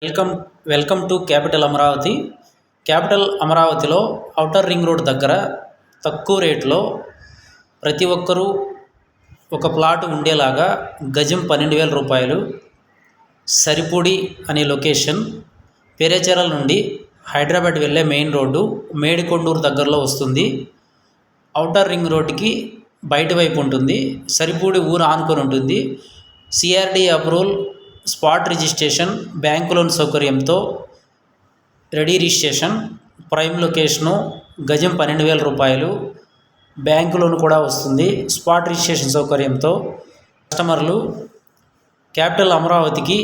Welcome welcome to capital Amaravati. Capital అమరావతిలో outer ring road దగ్గర తక్కువ రేట్లో ప్రతి ఒక్కరూ ఒక ప్లాట్ ఉండేలాగా గజం 12,000 రూపాయలు, సరిపూడి అనే లొకేషన్, పేరేచర్ల నుండి హైదరాబాద్ వెళ్ళే మెయిన్ రోడ్డు మేడికొండూరు దగ్గరలో వస్తుంది. ఔటర్ రింగ్ రోడ్డుకి బయట వైపు ఉంటుంది. సరిపూడి ఊరు ఆనుకొని ఉంటుంది. CRD approval, spot registration, bank loan సౌకర్యంతో రెడీ రిజిస్ట్రేషన్, ప్రైమ్ లొకేషను, గజం 12,000 రూపాయలు, బ్యాంకు లోన్ కూడా వస్తుంది. స్పాట్ రిజిస్ట్రేషన్ సౌకర్యంతో కస్టమర్లు క్యాపిటల్ అమరావతికి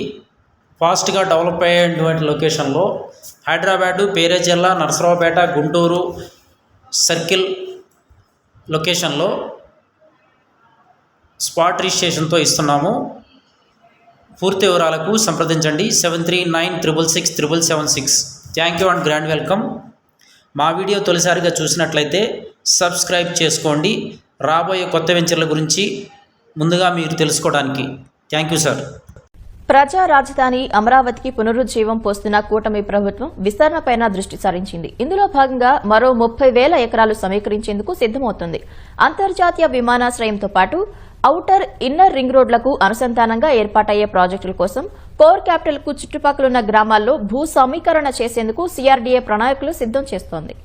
ఫాస్ట్గా డెవలప్ అయ్యేటువంటి లొకేషన్లో హైదరాబాదు, పేరేచర్ల, నరసరావుపేట, గుంటూరు సర్కిల్ లొకేషన్లో స్పాట్ రిజిస్ట్రేషన్తో ఇస్తున్నాము. పూర్తి వివరాలకు సంప్రదించండి 7396667776. Thank you and grand welcome. మా వీడియో తొలిసారిగా చూసినట్లయితే సబ్స్క్రైబ్ చేసుకోండి, రాబోయే కొత్త వెంచర్ల గురించి ముందుగా మీరు తెలుసుకోవడానికి. Thank you sir. ప్రజా రాజధాని అమరావతికి పునరుజ్జీవం పోస్తున్న కూటమి ప్రభుత్వం విస్తరణపైన దృష్టి సారించింది. ఇందులో భాగంగా మరో 30,000 ఎకరాలు సమీకరించేందుకు సిద్దమవుతుంది. అంతర్జాతీయ విమానాశ్రయంతో పాటు ఔటర్, ఇన్నర్ రింగ్ రోడ్లకు అనుసంధానంగా ఏర్పాటయ్యే ప్రాజెక్టుల కోసం కోర్ క్యాపిటల్ కు చుట్టుపక్కలున్న గ్రామాల్లో భూ సమీకరణ చేసేందుకు సిఆర్డీఏ ప్రణాళికలు సిద్దం చేస్తోంది.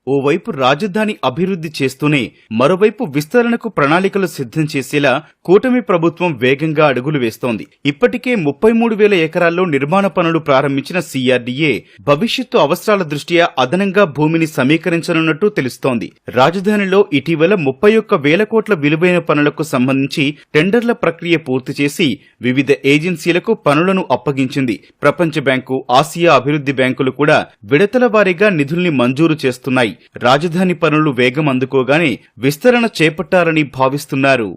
ఓవైపు రాజధాని అభివృద్ధి చేస్తూనే మరోవైపు విస్తరణకు ప్రణాళికలు సిద్ధం చేసేలా కూటమి ప్రభుత్వం వేగంగా అడుగులు వేస్తోంది. ఇప్పటికే 33,000 ఎకరాల్లో నిర్మాణ పనులు ప్రారంభించిన సిఆర్డీఏ భవిష్యత్తు అవసరాల దృష్ట్యా అదనంగా భూమిని సమీకరించనున్నట్టు తెలుస్తోంది. రాజధానిలో ఇటీవల 31,000 కోట్ల విలువైన పనులకు సంబంధించి టెండర్ల ప్రక్రియ పూర్తి చేసి వివిధ ఏజెన్సీలకు పనులను అప్పగించింది. ప్రపంచ బ్యాంకు, ఆసియా అభివృద్ధి బ్యాంకులు కూడా విడతల వారీగా నిధుల్ని మంజూరు చేస్తున్నాయి. రాజధాని పనులు వేగం అందుకోగానే విస్తరణ చేపట్టాలని భావిస్తున్నారు.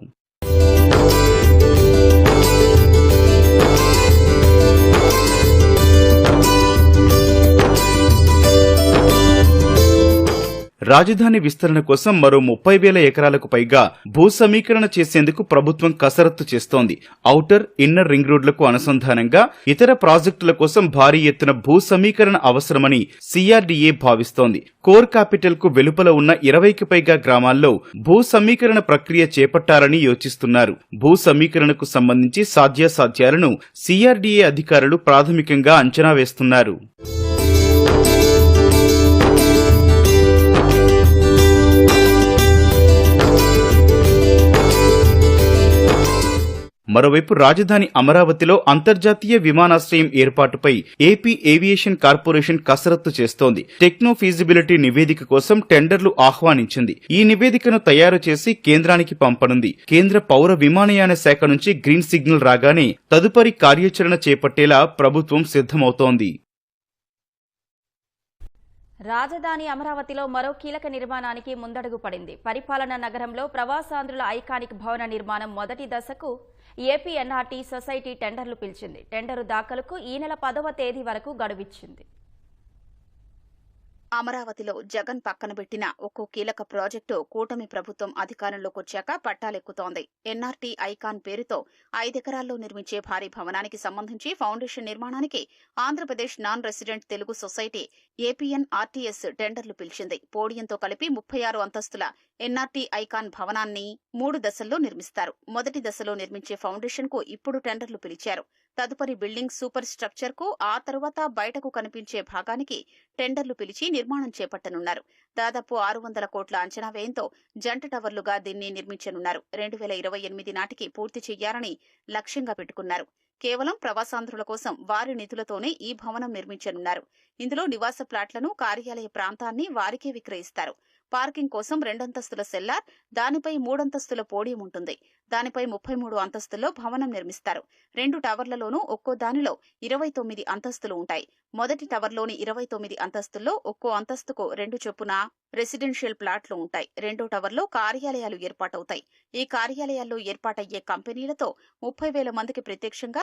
రాజధాని విస్తరణ కోసం మరో 30,000 ఎకరాలకు పైగా భూ సమీకరణ చేసేందుకు ప్రభుత్వం కసరత్తు చేస్తోంది. ఔటర్, ఇన్నర్ రింగ్ రోడ్లకు అనుసంధానంగా ఇతర ప్రాజెక్టుల కోసం భారీ ఎత్తున భూ సమీకరణ అవసరమని సిఆర్డీఏ భావిస్తోంది. కోర్ క్యాపిటల్ కు వెలుపల ఉన్న 20కి పైగా గ్రామాల్లో భూ సమీకరణ ప్రక్రియ చేపట్టాలని యోచిస్తున్నారు. భూ సమీకరణకు సంబంధించి సాధ్యాసాధ్యాలను సిఆర్డీఏ అధికారులు ప్రాథమికంగా అంచనా వేస్తున్నారు. మరోవైపు రాజధాని అమరావతిలో అంతర్జాతీయ విమానాశ్రయం ఏర్పాటుపై ఏపీ ఏవియేషన్ కార్పొరేషన్ కసరత్తు చేస్తోంది. టెక్నో ఫీజిబిలిటీ నివేదిక కోసం టెండర్లు ఆహ్వానించింది. ఈ నివేదికను తయారు చేసి కేంద్రానికి పంపనుంది. కేంద్ర పౌర విమానయాన శాఖ నుంచి గ్రీన్ సిగ్నల్ రాగానే తదుపరి కార్యాచరణ చేపట్టేలా ప్రభుత్వం సిద్దమవుతోంది. రాజధాని అమరావతిలో మరో కీలక నిర్మాణానికి ముందడుగు పడింది. పరిపాలనా నగరంలో ప్రవాసాంధ్రుల ఐకానిక్ భవన నిర్మాణం మొదటి దశకు ఏపీ ఎన్ఆర్టీ సొసైటీ టెండర్లు పిలిచింది. టెండరు దాఖలుకు ఈ నెల 10వ తేదీ వరకు గడువిచ్చింది. అమరావతిలో జగన్ పక్కన పెట్టిన ఒక్కో కీలక ప్రాజెక్టు కూటమి ప్రభుత్వం అధికారంలోకి వచ్చాక పట్టాలెక్కుతోంది. ఎన్ఆర్టీ ఐకాన్ పేరుతో 5 ఎకరాల్లో నిర్మించే భారీ భవనానికి సంబంధించి ఫౌండేషన్ నిర్మాణానికి Andhra Pradesh non resident Telugu society APNRTS టెండర్లు పిలిచింది. పోడియంతో కలిపి 36 అంతస్తుల ఎన్ఆర్టీ ఐకాన్ భవనాన్ని 3 దశల్లో నిర్మిస్తారు. మొదటి దశలో నిర్మించే ఫౌండేషన్ కు ఇప్పుడు టెండర్లు పిలిచారు. తదుపరి బిల్డింగ్ సూపర్ స్ట్రక్చర్ కు, ఆ తరువాత బయటకు కనిపించే భాగానికి టెండర్లు పిలిచి నిర్మాణం చేపట్టనున్నారు. దాదాపు 600 కోట్ల అంచనా వ్యయంతో జంట టవర్లుగా దీన్ని నిర్మించనున్నారు. 2028 నాటికి పూర్తి చేయాలని లక్ష్యంగా పెట్టుకున్నారు. కేవలం ప్రవాసాంధ్రుల కోసం వారి నిధులతోనే ఈ భవనం నిర్మించనున్నారు. ఇందులో నివాస ప్లాట్లను, కార్యాలయ ప్రాంతాన్ని వారికే విక్రయిస్తారు. పార్కింగ్ కోసం 2 అంతస్తుల సెల్లార్, దానిపై 3 అంతస్తుల పోడియం ఉంటుంది. దానిపై 33 అంతస్తుల్లో భవనం నిర్మిస్తారు. 2 టవర్లలోనూ ఒక్కో దానిలో 29 అంతస్తులు ఉంటాయి. మొదటి టవర్లోని 29 అంతస్తుల్లో ఒక్కో అంతస్తుకు 2 చొప్పున రెసిడెన్షియల్ ప్లాట్లు ఉంటాయి. 2వ టవర్లో కార్యాలయాలు ఏర్పాటవుతాయి. ఈ కార్యాలయాల్లో ఏర్పాటయ్యే కంపెనీలతో 30,000 మందికి ప్రత్యక్షంగా,